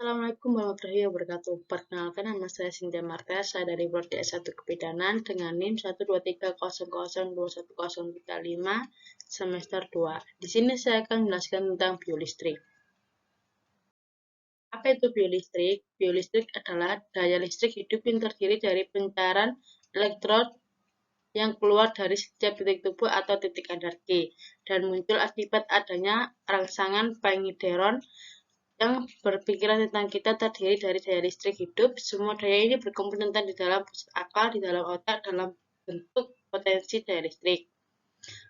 Assalamualaikum warahmatullahi wabarakatuh. Perkenalkan, nama saya Cynthia Marta. Saya dari Prodi S1 Kebidanan dengan NIM 123002135 semester 2. Di sini saya akan menjelaskan tentang biolistrik. Apa itu biolistrik? Biolistrik adalah daya listrik hidup yang terdiri dari pencairan elektron yang keluar dari setiap titik tubuh atau titik energi dan muncul akibat adanya rangsangan pengidron yang berpikiran tentang kita terdiri dari daya listrik hidup. Semua daya ini berkompeten di dalam pusat akal, di dalam otak, dalam bentuk potensi daya listrik.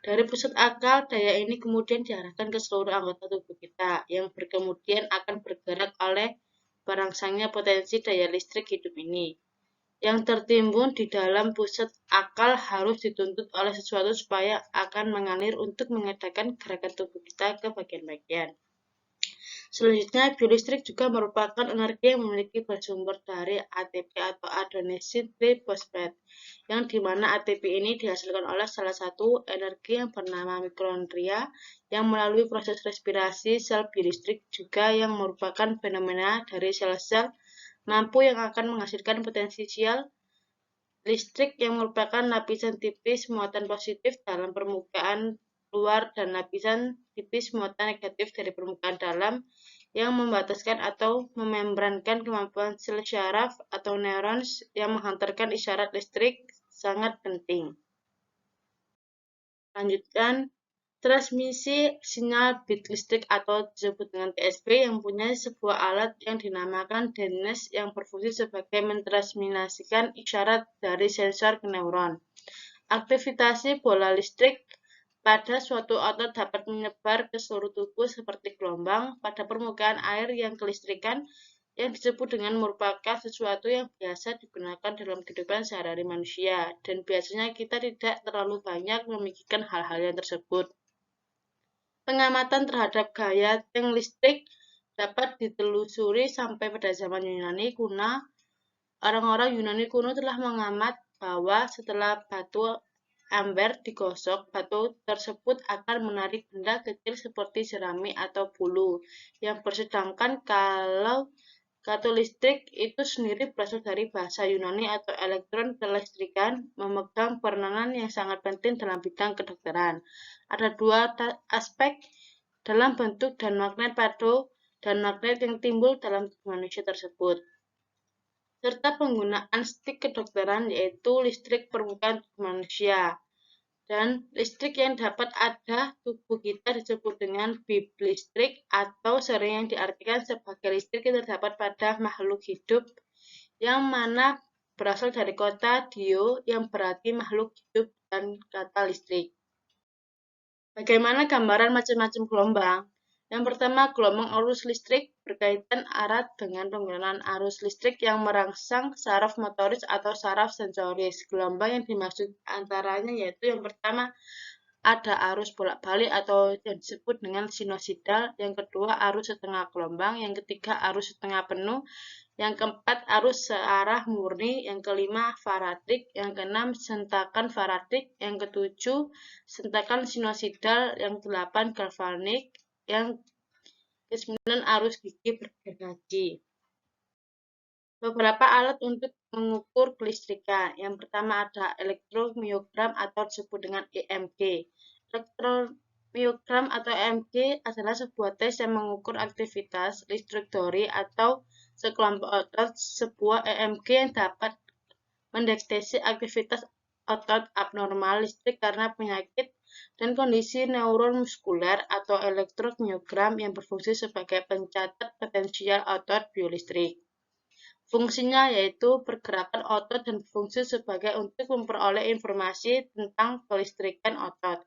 Dari pusat akal, daya ini kemudian diarahkan ke seluruh anggota tubuh kita, yang kemudian akan bergerak oleh berangsangnya potensi daya listrik hidup ini. Yang tertimbun di dalam pusat akal harus dituntut oleh sesuatu supaya akan mengalir untuk mengadakan gerakan tubuh kita ke bagian-bagian. Selanjutnya, biolistrik juga merupakan energi yang memiliki bersumber dari ATP atau adenosine triphosphate, yang dimana ATP ini dihasilkan oleh salah satu energi yang bernama mitokondria yang melalui proses respirasi sel biolistrik juga yang merupakan fenomena dari sel-sel mampu yang akan menghasilkan potensial listrik yang merupakan lapisan tipis muatan positif dalam permukaan luar dan lapisan tipis muatan negatif dari permukaan dalam yang membataskan atau memembrankan kemampuan sel syaraf atau neurons yang menghantarkan isyarat listrik sangat penting. Lanjutkan, transmisi sinyal bit listrik atau disebut dengan TSB yang punya sebuah alat yang dinamakan DNS yang berfungsi sebagai mentransmisikan isyarat dari sensor ke neuron. Aktivitas bola listrik pada suatu otot dapat menyebar ke seluruh tubuh seperti gelombang pada permukaan air yang kelistrikan yang disebut dengan merupakan sesuatu yang biasa digunakan dalam kehidupan sehari-hari manusia dan biasanya kita tidak terlalu banyak memikirkan hal-hal yang tersebut. Pengamatan terhadap gaya tiang listrik dapat ditelusuri sampai pada zaman Yunani kuno. Orang-orang Yunani kuno telah mengamat bahwa setelah batu amber digosok, batu tersebut akan menarik benda kecil seperti jerami atau bulu yang bersedangkan kalau listrik itu sendiri berasal dari bahasa Yunani atau elektron kelistrikan, memegang peranan yang sangat penting dalam bidang kedokteran. Ada dua aspek dalam bentuk dan magnet padu dan magnet yang timbul dalam tubuh manusia tersebut, serta penggunaan stik kedokteran yaitu listrik permukaan tubuh manusia. Dan listrik yang dapat ada tubuh kita disebut dengan bib listrik atau sering yang diartikan sebagai listrik yang terdapat pada makhluk hidup yang mana berasal dari kata dio yang berarti makhluk hidup dan kata listrik. Bagaimana gambaran macam-macam gelombang? Yang pertama, gelombang arus listrik berkaitan erat dengan penggunaan arus listrik yang merangsang saraf motoris atau saraf sensoris. Gelombang yang dimaksud antaranya yaitu yang pertama ada arus bolak-balik atau yang disebut dengan sinusoidal, yang kedua arus setengah gelombang, yang ketiga arus setengah penuh, yang keempat arus searah murni, yang kelima faradik, yang keenam sentakan faradik, yang ketujuh sentakan sinusoidal, yang kedelapan galvanik, yang kesembilan arus gigi bergergaji. Beberapa alat untuk mengukur kelistrikan. Yang pertama ada elektromiogram atau disebut dengan EMG. Elektromiogram atau EMG adalah sebuah tes yang mengukur aktivitas listrik dori atau sekelompok otot. Sebuah EMG yang dapat mendeteksi aktivitas otot abnormal listrik karena penyakit dan kondisi neuron muskuler, atau elektromiogram yang berfungsi sebagai pencatat potensial otot biolistrik. Fungsinya yaitu pergerakan otot dan berfungsi sebagai untuk memperoleh informasi tentang kelistrikan otot.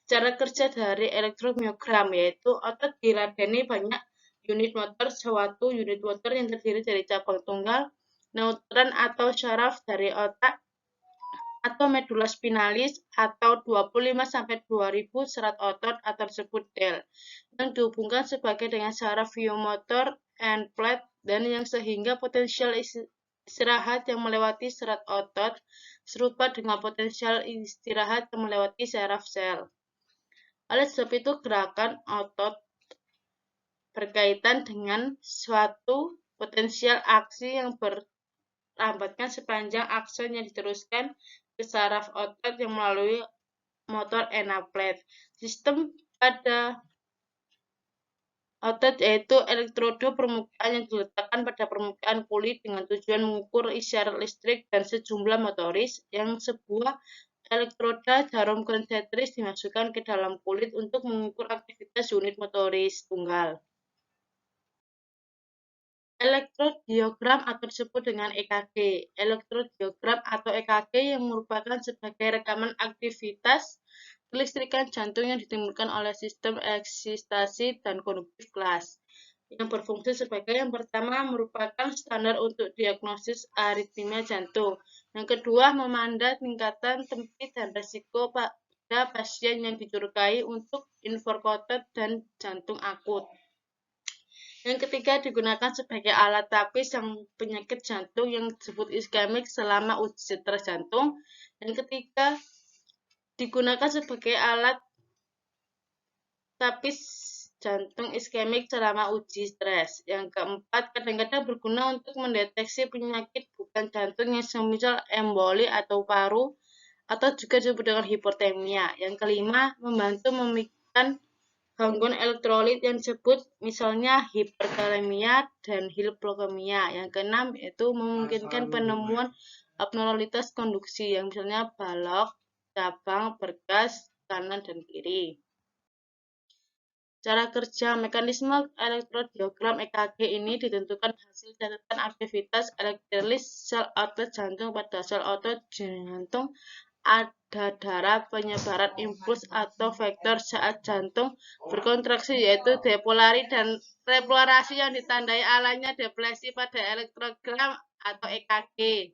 Cara kerja dari elektromiogram yaitu otot diladeni banyak unit motor. Suatu unit motor yang terdiri dari cabang tunggal, neutron atau syaraf dari otak atau medula spinalis atau 25-2000 serat otot atau disebut del yang dihubungkan sebagai dengan syaraf vasomotor end plate dan yang sehingga potensial istirahat yang melewati serat otot serupa dengan potensial istirahat yang melewati syaraf sel. Oleh sebab itu gerakan otot berkaitan dengan suatu potensial aksi yang berlambatkan sepanjang akson yang diteruskan ke saraf otot yang melalui motor enabler. Sistem pada otot yaitu elektroda permukaan yang diletakkan pada permukaan kulit dengan tujuan mengukur isyarat listrik dan sejumlah motoris. Yang sebuah elektroda jarum konsentris dimasukkan ke dalam kulit untuk mengukur aktivitas unit motoris tunggal. Elektrodiogram atau disebut dengan EKG. Elektrodiogram atau EKG yang merupakan sebagai rekaman aktivitas kelistrikan jantung yang ditimbulkan oleh sistem eksitasi dan konduktif kelas, yang berfungsi sebagai yang pertama merupakan standar untuk diagnosis aritmia jantung. Yang kedua, memandang tingkatan tempi dan resiko pada pasien yang dicurigai untuk infarkt dan jantung akut. Yang ketiga, digunakan sebagai alat tapis yang penyakit jantung yang disebut iskemik selama uji stres jantung. Yang ketiga, digunakan sebagai alat tapis jantung iskemik selama uji stres. Yang keempat, kadang-kadang berguna untuk mendeteksi penyakit bukan jantung yang semisal emboli atau paru, atau juga disebut dengan hipotermia. Yang kelima, membantu memikirkan gangguan elektrolit yang disebut misalnya hiperkalemia dan hipoglikemia. Yang keenam, yaitu memungkinkan penemuan abnormalitas konduksi yang misalnya balok, cabang, berkas, kanan dan kiri. Cara kerja mekanisme elektrodiogram EKG ini ditentukan hasil catatan aktivitas elektrolit sel otot jantung pada sel otot jantung. Ada darah penyebaran impuls atau vektor saat jantung berkontraksi yaitu depolari dan repolasi yang ditandai alanya deplesi pada elektrogram atau EKG.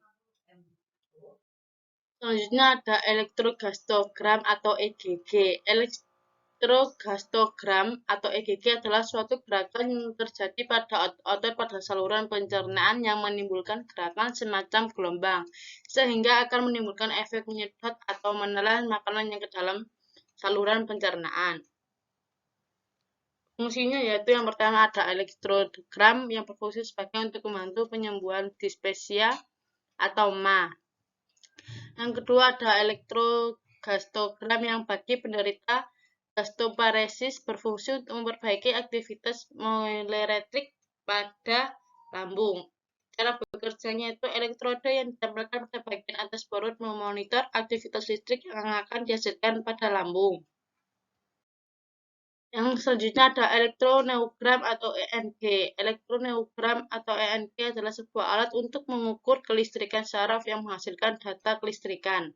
Selanjutnya ada elektrogastogram atau EGG. Elektrogastogram atau EGG adalah suatu gerakan yang terjadi pada otot pada saluran pencernaan yang menimbulkan gerakan semacam gelombang, sehingga akan menimbulkan efek menyedot atau menelan makanan yang ke dalam saluran pencernaan. Fungsinya yaitu yang pertama ada elektrogram yang berfungsi sebagai untuk membantu penyembuhan dispepsia atau MA. Yang kedua ada elektrogastogram yang bagi penderita gastroparesis berfungsi untuk memperbaiki aktivitas moleretrik pada lambung. Cara bekerjanya itu elektroda yang ditempelkan pada bagian atas perut memonitor aktivitas listrik yang akan dihasilkan pada lambung. Yang selanjutnya ada elektroneogram atau ENG. Elektroneogram atau ENG adalah sebuah alat untuk mengukur kelistrikan saraf yang menghasilkan data kelistrikan.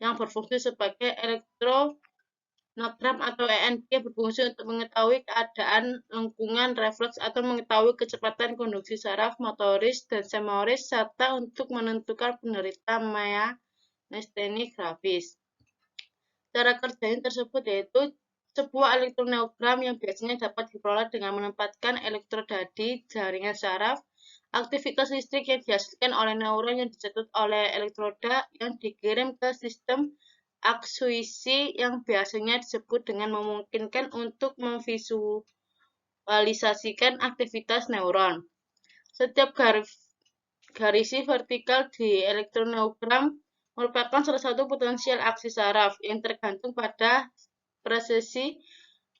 Yang berfungsi sebagai elektroneogram atau ENG berfungsi untuk mengetahui keadaan lengkungan refleks atau mengetahui kecepatan konduksi saraf motoris dan semoris serta untuk menentukan penderita myasthenia gravis. Cara kerjanya tersebut yaitu sebuah elektroneogram yang biasanya dapat diperoleh dengan menempatkan elektroda di jaringan saraf. Aktivitas listrik yang dihasilkan oleh neuron yang dicatat oleh elektroda yang dikirim ke sistem aktuasi yang biasanya disebut dengan memungkinkan untuk memvisualisasikan aktivitas neuron. Setiap garisi vertikal di elektroneogram merupakan salah satu potensial aksi saraf yang tergantung pada presisi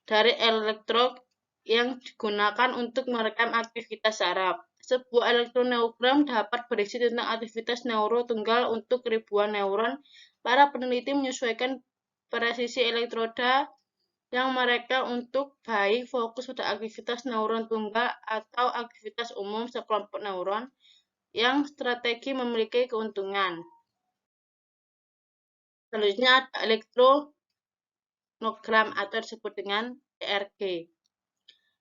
dari elektrod yang digunakan untuk merekam aktivitas saraf. Sebuah elektroneogram dapat berisi tentang aktivitas neuro tunggal untuk ribuan neuron. Para peneliti menyesuaikan presisi elektroda yang mereka untuk baik fokus pada aktivitas neuron tunggal atau aktivitas umum sekelompok neuron yang strategi memiliki keuntungan. Selanjutnya ada elektroneogram atau disebut dengan ERG.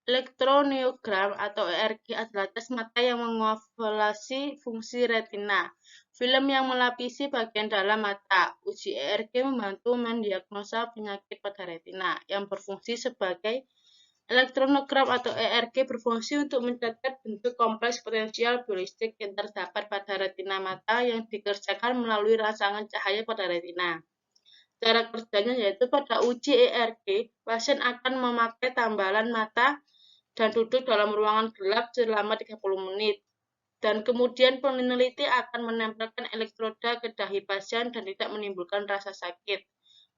Elektroneogram atau ERG adalah tes mata yang mengevaluasi fungsi retina, film yang melapisi bagian dalam mata. Uji ERG membantu mendiagnosa penyakit pada retina yang berfungsi sebagai elektroneogram atau ERG berfungsi untuk mencatat bentuk kompleks potensial biolistrik yang terdapat pada retina mata yang dikerjakan melalui rangsangan cahaya pada retina. Cara kerjanya yaitu pada uji ERG, pasien akan memakai tambalan mata dan duduk dalam ruangan gelap selama 30 menit. Dan kemudian peneliti akan menempelkan elektroda ke dahi pasien dan tidak menimbulkan rasa sakit.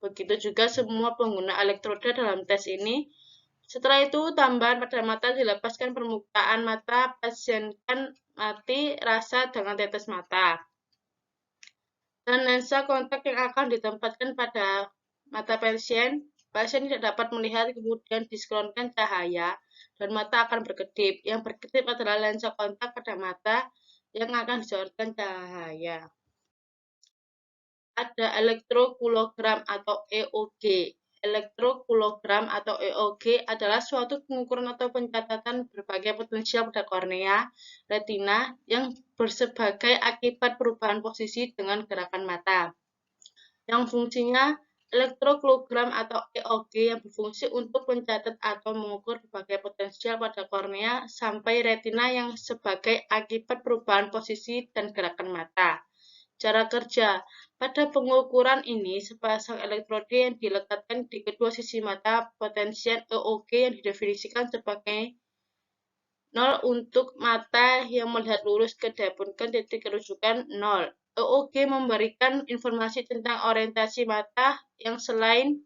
Begitu juga semua pengguna elektroda dalam tes ini. Setelah itu, tambahan pada mata dilepaskan permukaan mata, pasien kan mati rasa dengan tetes mata. Dan lensa kontak yang akan ditempatkan pada mata pasien tidak dapat melihat, kemudian diskronkan cahaya, dan mata akan berkedip. Yang berkedip adalah lensa kontak pada mata yang akan disorotkan cahaya. Ada elektrokulogram atau EOG. Elektrokulogram atau EOG adalah suatu pengukuran atau pencatatan berbagai potensial pada kornea, retina, yang bersebagai akibat perubahan posisi dengan gerakan mata. Yang fungsinya elektrokulogram atau EOG yang berfungsi untuk mencatat atau mengukur berbagai potensial pada kornea sampai retina yang sebagai akibat perubahan posisi dan gerakan mata. Cara kerja. Pada pengukuran ini, sepasang elektroda yang dilekatkan di kedua sisi mata potensial EOG yang didefinisikan sebagai 0 untuk mata yang melihat lurus kedepankan titik rujukan 0. EOG memberikan informasi tentang orientasi mata yang selain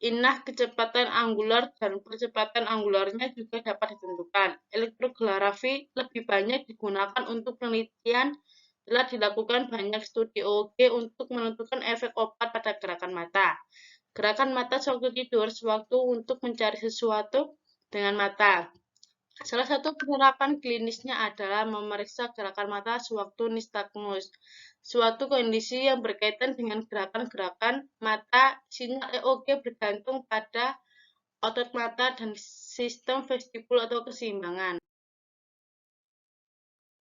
inah kecepatan angular dan percepatan angularnya juga dapat ditentukan. Elektrografi lebih banyak digunakan untuk penelitian. Telah dilakukan banyak studi EOG untuk menentukan efek obat pada gerakan mata. Gerakan mata sewaktu tidur, sewaktu untuk mencari sesuatu dengan mata. Salah satu penerapan klinisnya adalah memeriksa gerakan mata sewaktu nistagmus, suatu kondisi yang berkaitan dengan gerakan-gerakan mata. Sinyal EOG bergantung pada otot mata dan sistem vestibul atau keseimbangan.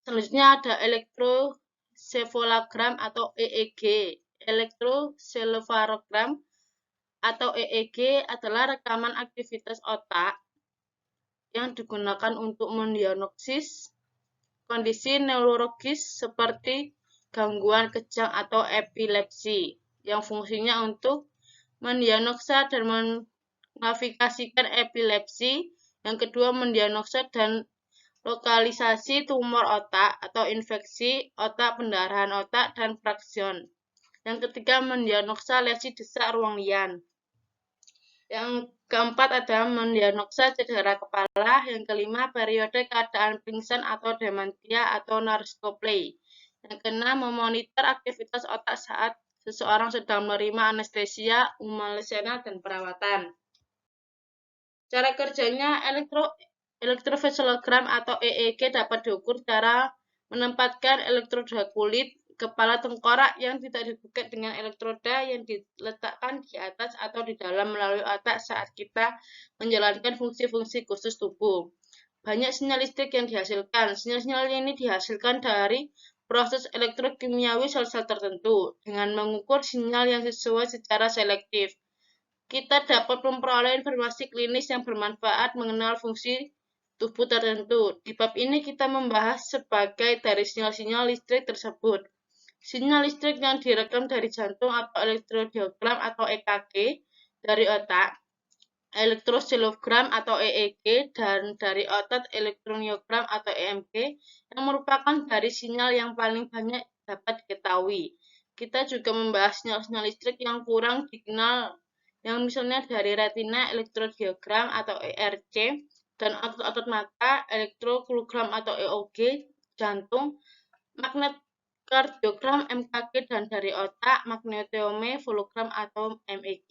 Selanjutnya ada elektrosefalogram atau EEG. Elektrosefalogram atau EEG adalah rekaman aktivitas otak yang digunakan untuk mendiagnosis kondisi neurologis seperti gangguan kejang atau epilepsi, yang fungsinya untuk mendiagnosa dan menafikasikan epilepsi. Yang kedua, mendiagnosa dan lokalisasi tumor otak atau infeksi otak, pendarahan otak, dan fraksion. Yang ketiga, mendiagnosa lesi desak ruang lian. Yang keempat adalah mendiagnosa cedera kepala. Yang kelima, periode keadaan pingsan atau dementia atau narkolepsi. Yang keenam, memonitor aktivitas otak saat seseorang sedang menerima anestesia, umalisena, dan perawatan. Cara kerjanya elektrofeselogram atau EEG dapat diukur cara menempatkan elektroda kulit, kepala, tengkorak yang tidak dibuka dengan elektroda yang diletakkan di atas atau di dalam melalui otak saat kita menjalankan fungsi-fungsi khusus tubuh. Banyak sinyal listrik yang dihasilkan. Sinyal-sinyal ini dihasilkan dari proses elektrokimiawi sel-sel tertentu. Dengan mengukur sinyal yang sesuai secara selektif, kita dapat memperoleh informasi klinis yang bermanfaat mengenal fungsi tubuh tertentu. Di bab ini kita membahas sebagai dari sinyal-sinyal listrik tersebut. Sinyal listrik yang direkam dari jantung atau elektrokardiogram atau EKG dari otak, elektroselogram atau EEG, dan dari otot elektromiogram atau EMG yang merupakan dari sinyal yang paling banyak dapat diketahui. Kita juga membahas sinyal-sinyal listrik yang kurang dikenal yang misalnya dari retina, elektrokardiogram atau ERC, dan otot-otot mata, elektrokardiogram atau EOG, jantung, magnetkardiogram, MKG, dan dari otak, magnetometrogram atau MEG.